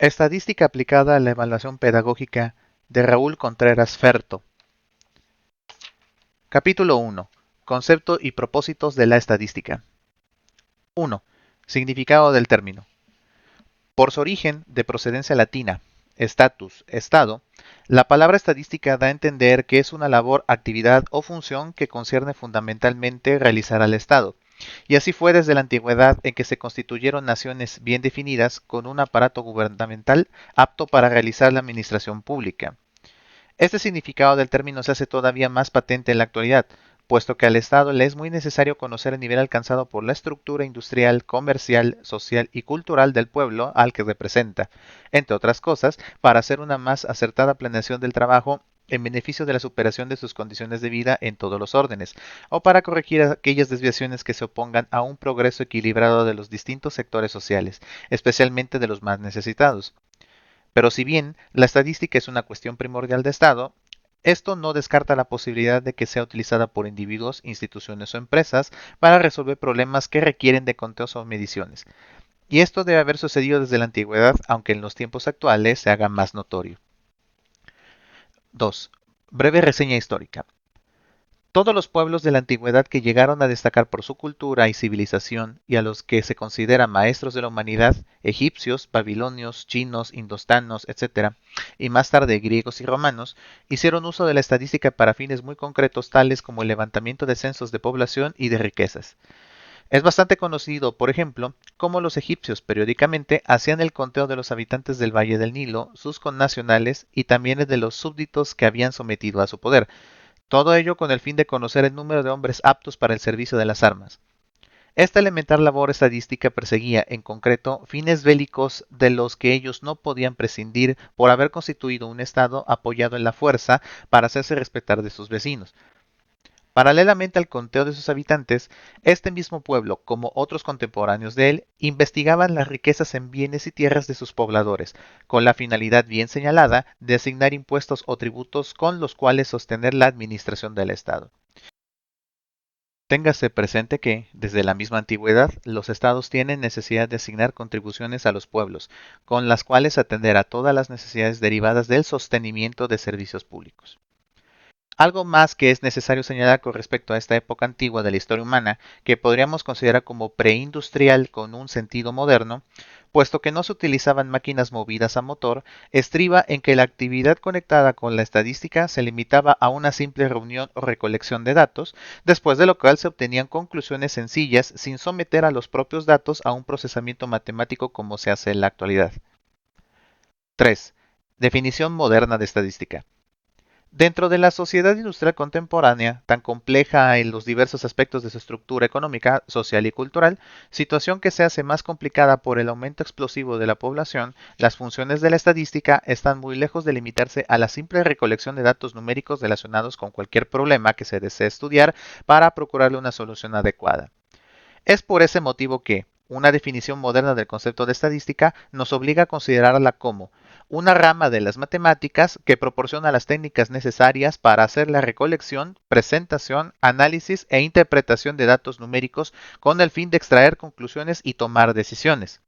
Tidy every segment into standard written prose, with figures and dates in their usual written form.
Estadística aplicada a la evaluación pedagógica de Raúl Contreras Ferto. Capítulo 1. Concepto y propósitos de la estadística. 1. Significado del término. Por su origen, de procedencia latina, status, estado, la palabra estadística da a entender que es una labor, actividad o función que concierne fundamentalmente realizar al Estado. Y así fue desde la antigüedad en que se constituyeron naciones bien definidas con un aparato gubernamental apto para realizar la administración pública. Este significado del término se hace todavía más patente en la actualidad, puesto que al Estado le es muy necesario conocer el nivel alcanzado por la estructura industrial, comercial, social y cultural del pueblo al que representa, entre otras cosas, para hacer una más acertada planeación del trabajo en beneficio de la superación de sus condiciones de vida en todos los órdenes, o para corregir aquellas desviaciones que se opongan a un progreso equilibrado de los distintos sectores sociales, especialmente de los más necesitados. Pero si bien la estadística es una cuestión primordial de Estado, esto no descarta la posibilidad de que sea utilizada por individuos, instituciones o empresas para resolver problemas que requieren de conteos o mediciones. Y esto debe haber sucedido desde la antigüedad, aunque en los tiempos actuales se haga más notorio. 2. Breve reseña histórica. Todos los pueblos de la antigüedad que llegaron a destacar por su cultura y civilización y a los que se considera maestros de la humanidad, egipcios, babilonios, chinos, indostanos, etc., y más tarde griegos y romanos, hicieron uso de la estadística para fines muy concretos tales como el levantamiento de censos de población y de riquezas. Es bastante conocido, por ejemplo, cómo los egipcios periódicamente hacían el conteo de los habitantes del Valle del Nilo, sus connacionales y también el de los súbditos que habían sometido a su poder, todo ello con el fin de conocer el número de hombres aptos para el servicio de las armas. Esta elemental labor estadística perseguía, en concreto, fines bélicos de los que ellos no podían prescindir por haber constituido un Estado apoyado en la fuerza para hacerse respetar de sus vecinos. Paralelamente al conteo de sus habitantes, este mismo pueblo, como otros contemporáneos de él, investigaban las riquezas en bienes y tierras de sus pobladores, con la finalidad bien señalada de asignar impuestos o tributos con los cuales sostener la administración del Estado. Téngase presente que, desde la misma antigüedad, los estados tienen necesidad de asignar contribuciones a los pueblos, con las cuales atender a todas las necesidades derivadas del sostenimiento de servicios públicos. Algo más que es necesario señalar con respecto a esta época antigua de la historia humana, que podríamos considerar como preindustrial con un sentido moderno, puesto que no se utilizaban máquinas movidas a motor, estriba en que la actividad conectada con la estadística se limitaba a una simple reunión o recolección de datos, después de lo cual se obtenían conclusiones sencillas sin someter a los propios datos a un procesamiento matemático como se hace en la actualidad. 3. Definición moderna de estadística. Dentro de la sociedad industrial contemporánea, tan compleja en los diversos aspectos de su estructura económica, social y cultural, situación que se hace más complicada por el aumento explosivo de la población, las funciones de la estadística están muy lejos de limitarse a la simple recolección de datos numéricos relacionados con cualquier problema que se desee estudiar para procurarle una solución adecuada. Es por ese motivo que una definición moderna del concepto de estadística nos obliga a considerarla como una rama de las matemáticas que proporciona las técnicas necesarias para hacer la recolección, presentación, análisis e interpretación de datos numéricos con el fin de extraer conclusiones y tomar decisiones.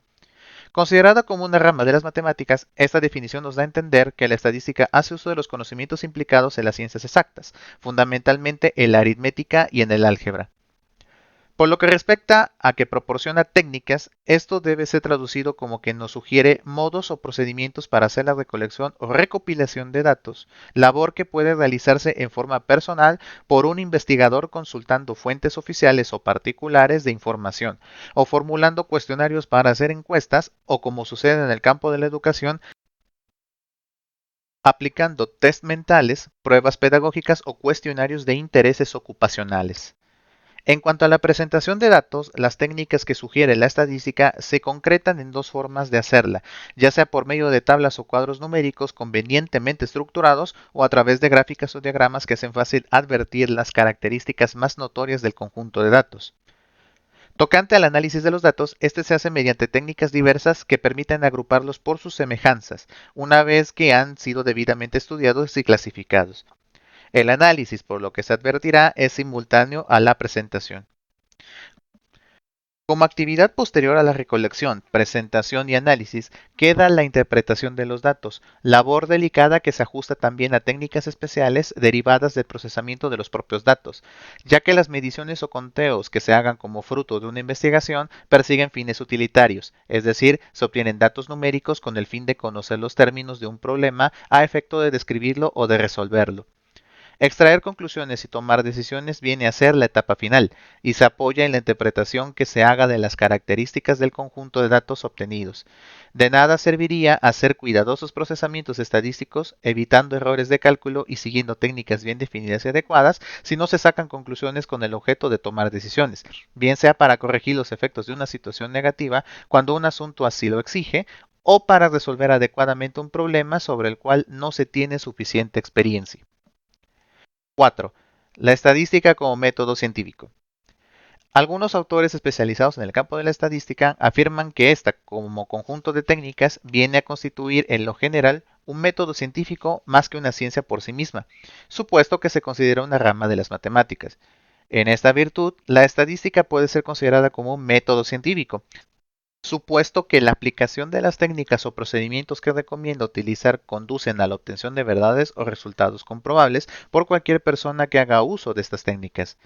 Considerada como una rama de las matemáticas, esta definición nos da a entender que la estadística hace uso de los conocimientos implicados en las ciencias exactas, fundamentalmente en la aritmética y en el álgebra. Por lo que respecta a que proporciona técnicas, esto debe ser traducido como que nos sugiere modos o procedimientos para hacer la recolección o recopilación de datos, labor que puede realizarse en forma personal por un investigador consultando fuentes oficiales o particulares de información, o formulando cuestionarios para hacer encuestas, o como sucede en el campo de la educación, aplicando test mentales, pruebas pedagógicas o cuestionarios de intereses ocupacionales. En cuanto a la presentación de datos, las técnicas que sugiere la estadística se concretan en dos formas de hacerla, ya sea por medio de tablas o cuadros numéricos convenientemente estructurados o a través de gráficas o diagramas que hacen fácil advertir las características más notorias del conjunto de datos. Tocante al análisis de los datos, este se hace mediante técnicas diversas que permiten agruparlos por sus semejanzas, una vez que han sido debidamente estudiados y clasificados. El análisis, por lo que se advertirá, es simultáneo a la presentación. Como actividad posterior a la recolección, presentación y análisis, queda la interpretación de los datos, labor delicada que se ajusta también a técnicas especiales derivadas del procesamiento de los propios datos, ya que las mediciones o conteos que se hagan como fruto de una investigación persiguen fines utilitarios, es decir, se obtienen datos numéricos con el fin de conocer los términos de un problema a efecto de describirlo o de resolverlo. Extraer conclusiones y tomar decisiones viene a ser la etapa final y se apoya en la interpretación que se haga de las características del conjunto de datos obtenidos. De nada serviría hacer cuidadosos procesamientos estadísticos, evitando errores de cálculo y siguiendo técnicas bien definidas y adecuadas si no se sacan conclusiones con el objeto de tomar decisiones, bien sea para corregir los efectos de una situación negativa cuando un asunto así lo exige, o para resolver adecuadamente un problema sobre el cual no se tiene suficiente experiencia. 4. La estadística como método científico. Algunos autores especializados en el campo de la estadística afirman que esta, como conjunto de técnicas, viene a constituir en lo general un método científico más que una ciencia por sí misma, supuesto que se considera una rama de las matemáticas. En esta virtud, la estadística puede ser considerada como un método científico, supuesto que la aplicación de las técnicas o procedimientos que recomienda utilizar conducen a la obtención de verdades o resultados comprobables por cualquier persona que haga uso de estas técnicas.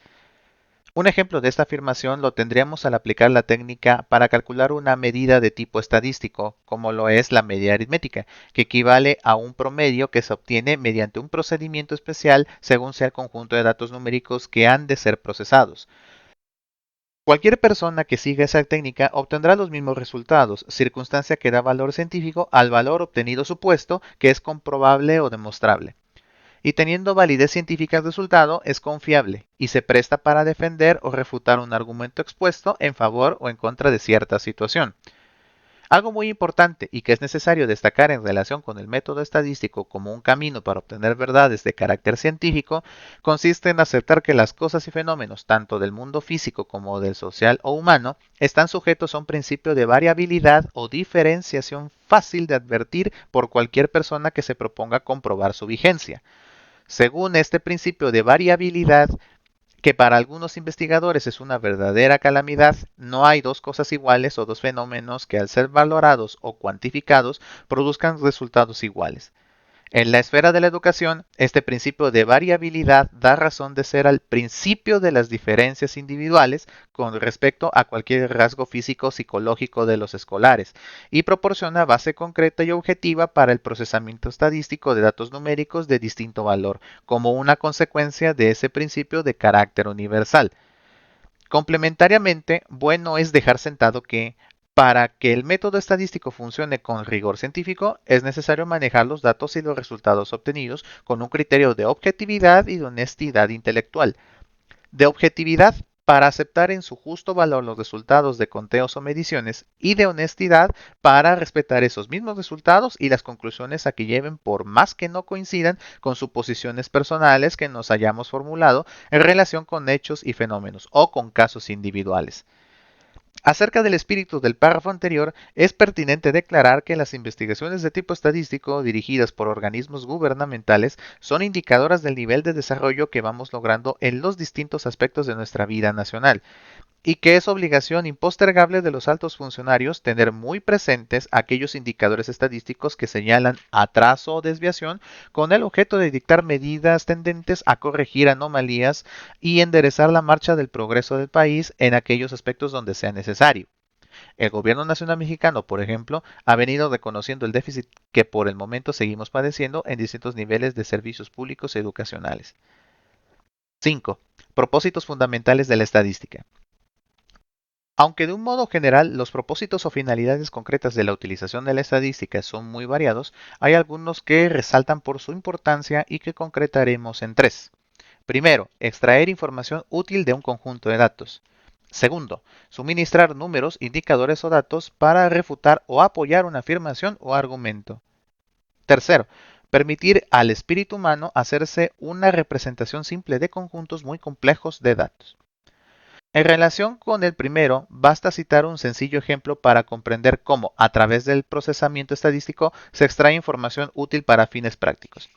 Un ejemplo de esta afirmación lo tendríamos al aplicar la técnica para calcular una medida de tipo estadístico, como lo es la media aritmética, que equivale a un promedio que se obtiene mediante un procedimiento especial según sea el conjunto de datos numéricos que han de ser procesados. Cualquier persona que siga esa técnica obtendrá los mismos resultados, circunstancia que da valor científico al valor obtenido supuesto que es comprobable o demostrable. Y teniendo validez científica el resultado, es confiable y se presta para defender o refutar un argumento expuesto en favor o en contra de cierta situación. Algo muy importante y que es necesario destacar en relación con el método estadístico como un camino para obtener verdades de carácter científico consiste en aceptar que las cosas y fenómenos, tanto del mundo físico como del social o humano, están sujetos a un principio de variabilidad o diferenciación fácil de advertir por cualquier persona que se proponga comprobar su vigencia. Según este principio de variabilidad, que para algunos investigadores es una verdadera calamidad, no hay dos cosas iguales o dos fenómenos que al ser valorados o cuantificados produzcan resultados iguales. En la esfera de la educación, este principio de variabilidad da razón de ser al principio de las diferencias individuales con respecto a cualquier rasgo físico o psicológico de los escolares y proporciona base concreta y objetiva para el procesamiento estadístico de datos numéricos de distinto valor, como una consecuencia de ese principio de carácter universal. Complementariamente, bueno es dejar sentado que para que el método estadístico funcione con rigor científico, es necesario manejar los datos y los resultados obtenidos con un criterio de objetividad y de honestidad intelectual. De objetividad para aceptar en su justo valor los resultados de conteos o mediciones y de honestidad para respetar esos mismos resultados y las conclusiones a que lleven por más que no coincidan con suposiciones personales que nos hayamos formulado en relación con hechos y fenómenos o con casos individuales. Acerca del espíritu del párrafo anterior, es pertinente declarar que las investigaciones de tipo estadístico dirigidas por organismos gubernamentales son indicadoras del nivel de desarrollo que vamos logrando en los distintos aspectos de nuestra vida nacional, y que es obligación impostergable de los altos funcionarios tener muy presentes aquellos indicadores estadísticos que señalan atraso o desviación con el objeto de dictar medidas tendentes a corregir anomalías y enderezar la marcha del progreso del país en aquellos aspectos donde sea necesario. El gobierno nacional mexicano, por ejemplo, ha venido reconociendo el déficit que por el momento seguimos padeciendo en distintos niveles de servicios públicos y educacionales. 5. Propósitos fundamentales de la estadística. Aunque de un modo general los propósitos o finalidades concretas de la utilización de la estadística son muy variados, hay algunos que resaltan por su importancia y que concretaremos en tres. Primero, extraer información útil de un conjunto de datos. Segundo, suministrar números, indicadores o datos para refutar o apoyar una afirmación o argumento. Tercero, permitir al espíritu humano hacerse una representación simple de conjuntos muy complejos de datos. En relación con el primero, basta citar un sencillo ejemplo para comprender cómo, a través del procesamiento estadístico, se extrae información útil para fines prácticos.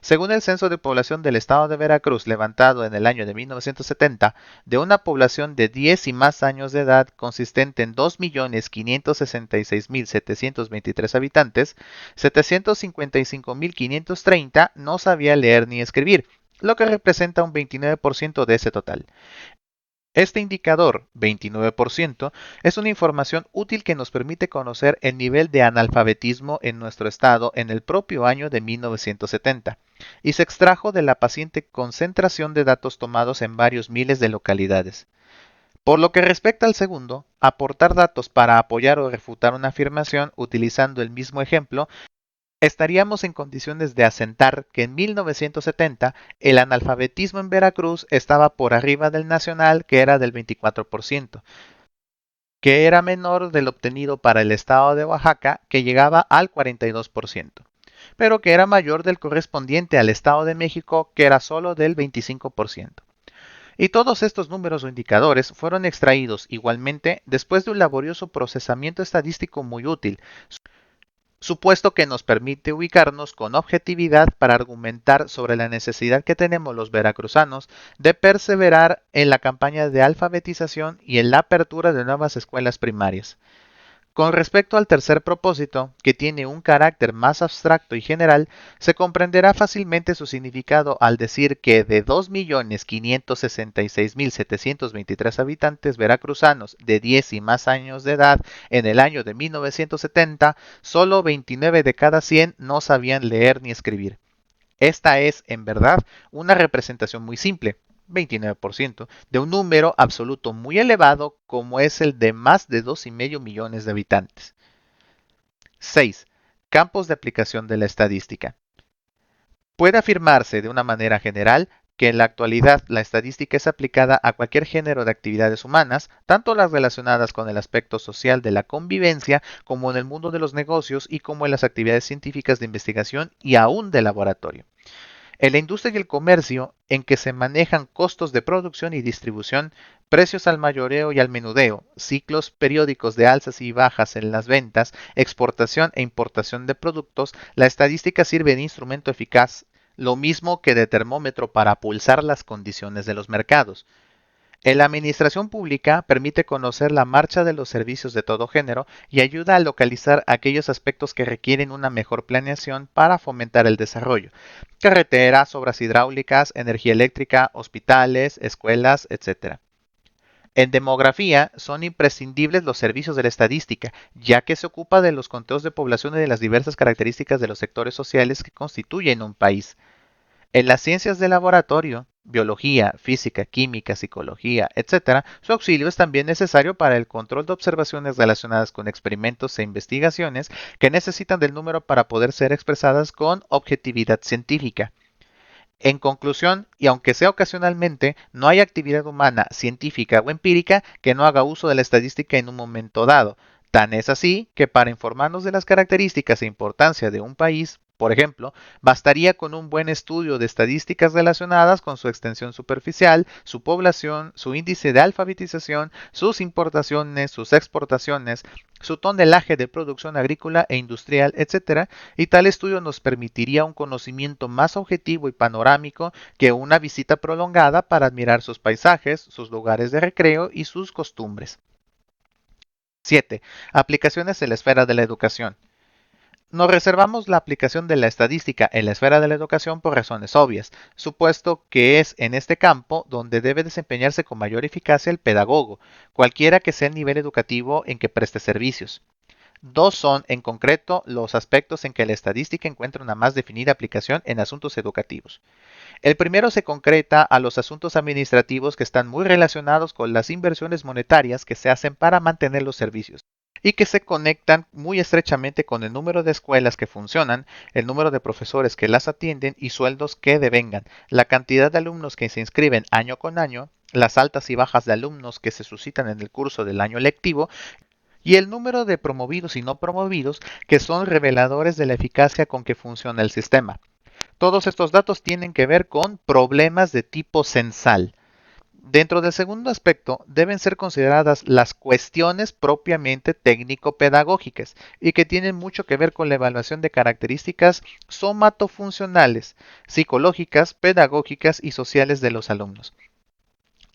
Según el Censo de Población del Estado de Veracruz, levantado en el año de 1970, de una población de 10 y más años de edad consistente en 2.566.723 habitantes, 755.530 no sabía leer ni escribir, lo que representa un 29% de ese total. Este indicador, 29%, es una información útil que nos permite conocer el nivel de analfabetismo en nuestro estado en el propio año de 1970, y se extrajo de la paciente concentración de datos tomados en varios miles de localidades. Por lo que respecta al segundo, aportar datos para apoyar o refutar una afirmación utilizando el mismo ejemplo, estaríamos en condiciones de asentar que en 1970 el analfabetismo en Veracruz estaba por arriba del nacional, que era del 24%, que era menor del obtenido para el estado de Oaxaca, que llegaba al 42%, pero que era mayor del correspondiente al estado de México, que era solo del 25%. Y todos estos números o indicadores fueron extraídos igualmente después de un laborioso procesamiento estadístico muy útil, supuesto que nos permite ubicarnos con objetividad para argumentar sobre la necesidad que tenemos los veracruzanos de perseverar en la campaña de alfabetización y en la apertura de nuevas escuelas primarias. Con respecto al tercer propósito, que tiene un carácter más abstracto y general, se comprenderá fácilmente su significado al decir que de 2.566.723 habitantes veracruzanos de 10 y más años de edad en el año de 1970, solo 29 de cada 100 no sabían leer ni escribir. Esta es, en verdad, una representación muy simple, 29%, de un número absoluto muy elevado como es el de más de 2,5 millones de habitantes. 6. Campos de aplicación de la estadística. Puede afirmarse de una manera general que en la actualidad la estadística es aplicada a cualquier género de actividades humanas, tanto las relacionadas con el aspecto social de la convivencia como en el mundo de los negocios y como en las actividades científicas de investigación y aún de laboratorio. En la industria y el comercio, en que se manejan costos de producción y distribución, precios al mayoreo y al menudeo, ciclos periódicos de alzas y bajas en las ventas, exportación e importación de productos, la estadística sirve de instrumento eficaz, lo mismo que de termómetro para pulsar las condiciones de los mercados. En la administración pública permite conocer la marcha de los servicios de todo género y ayuda a localizar aquellos aspectos que requieren una mejor planeación para fomentar el desarrollo. Carreteras, obras hidráulicas, energía eléctrica, hospitales, escuelas, etc. En demografía son imprescindibles los servicios de la estadística, ya que se ocupa de los conteos de población y de las diversas características de los sectores sociales que constituyen un país. En las ciencias de laboratorio, biología, física, química, psicología, etc., su auxilio es también necesario para el control de observaciones relacionadas con experimentos e investigaciones que necesitan del número para poder ser expresadas con objetividad científica. En conclusión, y aunque sea ocasionalmente, no hay actividad humana, científica o empírica que no haga uso de la estadística en un momento dado. Tan es así que para informarnos de las características e importancia de un país, por ejemplo, bastaría con un buen estudio de estadísticas relacionadas con su extensión superficial, su población, su índice de alfabetización, sus importaciones, sus exportaciones, su tonelaje de producción agrícola e industrial, etc., y tal estudio nos permitiría un conocimiento más objetivo y panorámico que una visita prolongada para admirar sus paisajes, sus lugares de recreo y sus costumbres. 7. Aplicaciones en la esfera de la educación. Nos reservamos la aplicación de la estadística en la esfera de la educación por razones obvias, supuesto que es en este campo donde debe desempeñarse con mayor eficacia el pedagogo, cualquiera que sea el nivel educativo en que preste servicios. Dos son, en concreto, los aspectos en que la estadística encuentra una más definida aplicación en asuntos educativos. El primero se concreta a los asuntos administrativos que están muy relacionados con las inversiones monetarias que se hacen para mantener los servicios y que se conectan muy estrechamente con el número de escuelas que funcionan, el número de profesores que las atienden y sueldos que devengan, la cantidad de alumnos que se inscriben año con año, las altas y bajas de alumnos que se suscitan en el curso del año lectivo y el número de promovidos y no promovidos que son reveladores de la eficacia con que funciona el sistema. Todos estos datos tienen que ver con problemas de tipo censal. Dentro del segundo aspecto deben ser consideradas las cuestiones propiamente técnico-pedagógicas y que tienen mucho que ver con la evaluación de características somatofuncionales, psicológicas, pedagógicas y sociales de los alumnos.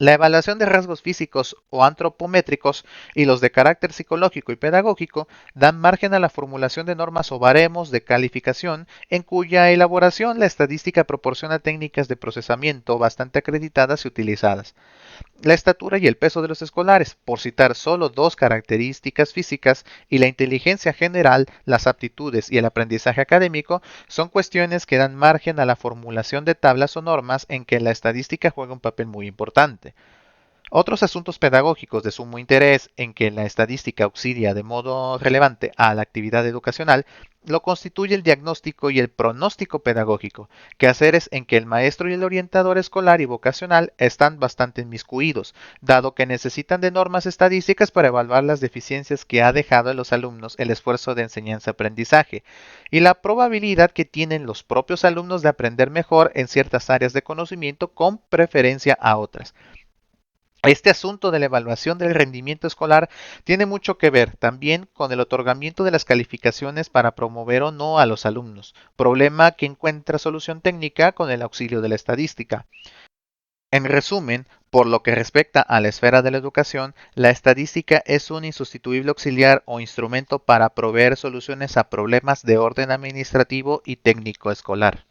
La evaluación de rasgos físicos o antropométricos y los de carácter psicológico y pedagógico dan margen a la formulación de normas o baremos de calificación en cuya elaboración la estadística proporciona técnicas de procesamiento bastante acreditadas y utilizadas. La estatura y el peso de los escolares, por citar solo dos características físicas, y la inteligencia general, las aptitudes y el aprendizaje académico, son cuestiones que dan margen a la formulación de tablas o normas en que la estadística juega un papel muy importante. Otros asuntos pedagógicos de sumo interés en que la estadística auxilia de modo relevante a la actividad educacional lo constituye el diagnóstico y el pronóstico pedagógico, quehaceres en que el maestro y el orientador escolar y vocacional están bastante inmiscuidos, dado que necesitan de normas estadísticas para evaluar las deficiencias que ha dejado en los alumnos el esfuerzo de enseñanza-aprendizaje y la probabilidad que tienen los propios alumnos de aprender mejor en ciertas áreas de conocimiento con preferencia a otras. Este asunto de la evaluación del rendimiento escolar tiene mucho que ver también con el otorgamiento de las calificaciones para promover o no a los alumnos, problema que encuentra solución técnica con el auxilio de la estadística. En resumen, por lo que respecta a la esfera de la educación, la estadística es un insustituible auxiliar o instrumento para proveer soluciones a problemas de orden administrativo y técnico escolar.